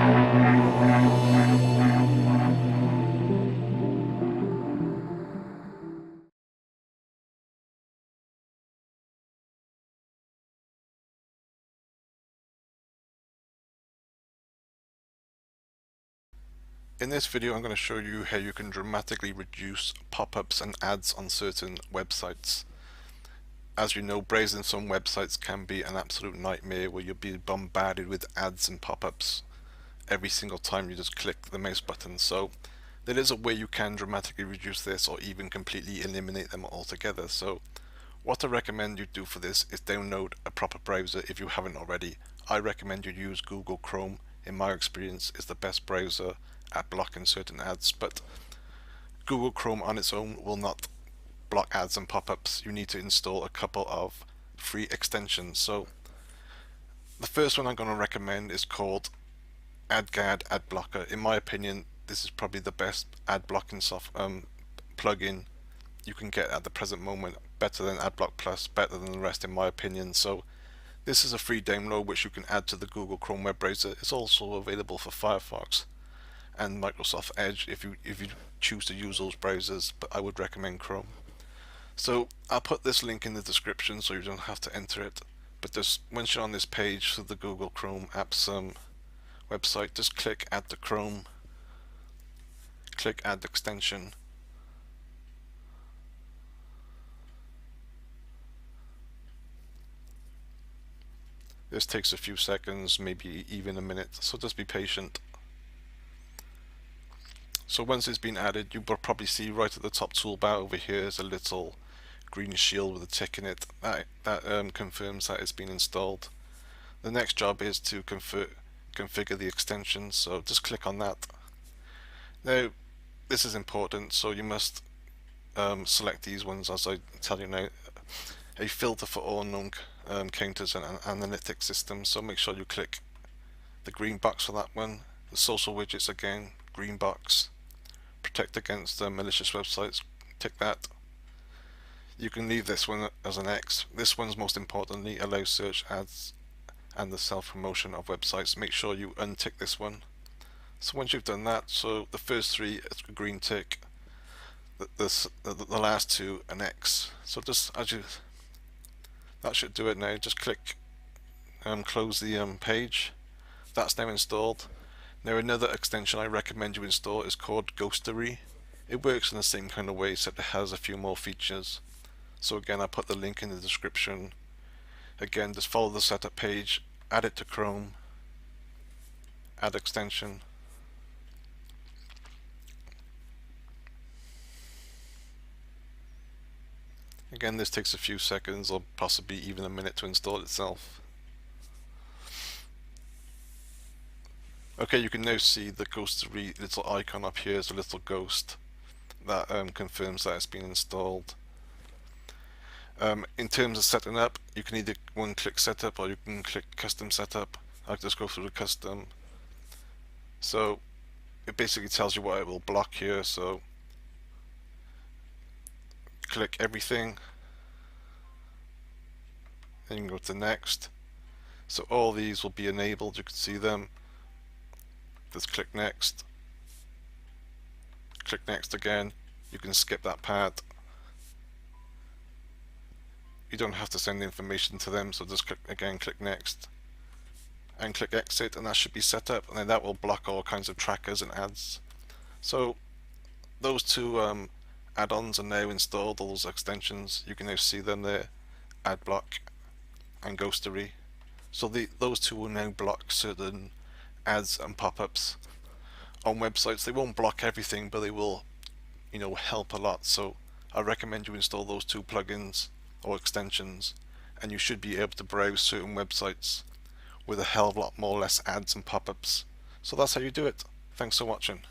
In this video, I'm going to show you how you can dramatically reduce pop-ups and ads on certain websites. As you know, browsing some websites can be an absolute nightmare where you'll be bombarded with ads and pop-ups every single time you just click the mouse button. So there is a way you can dramatically reduce this or even completely eliminate them altogether. So what I recommend you do for this is download a proper browser if you haven't already. I recommend you use Google Chrome. In my experience, is the best browser at blocking certain ads, but Google Chrome on its own will not block ads and pop-ups. You need to install a couple of free extensions. So the first one I'm going to recommend is called AdGuard Ad Blocker. In my opinion, this is probably the best ad blocking plugin you can get at the present moment, better than AdBlock Plus, better than the rest in my opinion. So this is a free download which you can add to the Google Chrome web browser. It's also available for Firefox and Microsoft Edge if you choose to use those browsers, but I would recommend Chrome. So I'll put this link in the description so you don't have to enter it, but just once you're on this page for the Google Chrome apps website, just click Add to Chrome, click Add Extension, this takes a few seconds, maybe even a minute, so just be patient. So once it's been added, you will probably see right at the top toolbar over here is a little green shield with a tick in it. That confirms that it's been installed. The next job is to configure the extension, so just click on that. Now this is important, so you must select these ones as I tell you now. A filter for all known counters and analytics systems, so make sure you click the green box for that one. The social widgets again, green box. Protect against malicious websites, tick that. You can leave this one as an X. This one's most importantly allow search ads and the self-promotion of websites. Make sure you untick this one. So once you've done that, so the first three is a green tick, the last two an X. So just that should do it now. Just click close the page. That's now installed. Now another extension I recommend you install is called Ghostery. It works in the same kind of way, except it has a few more features. So again, I put the link in the description. Again, just follow the setup page, add it to Chrome, add extension. Again, this takes a few seconds or possibly even a minute to install itself. Okay, you can now see the Ghostery little icon up here is a little ghost that confirms that it's been installed. In terms of setting up, you can either one-click setup or you can click custom setup. I'll just go through the custom. So it basically tells you what it will block here, so click everything, then you can go to next. So all these will be enabled, you can see them. Just click next again. You can skip that part. You don't have to send the information to them, so just click next and click exit, and that should be set up, and then that will block all kinds of trackers and ads. So those two add-ons are now installed, all those extensions. You can now see them there, AdBlock and Ghostery. So those two will now block certain ads and pop-ups on websites. They won't block everything, but they will, help a lot. So I recommend you install those two plugins or extensions, and you should be able to browse certain websites with a hell of a lot more less ads and pop-ups. So that's how you do it. Thanks for watching.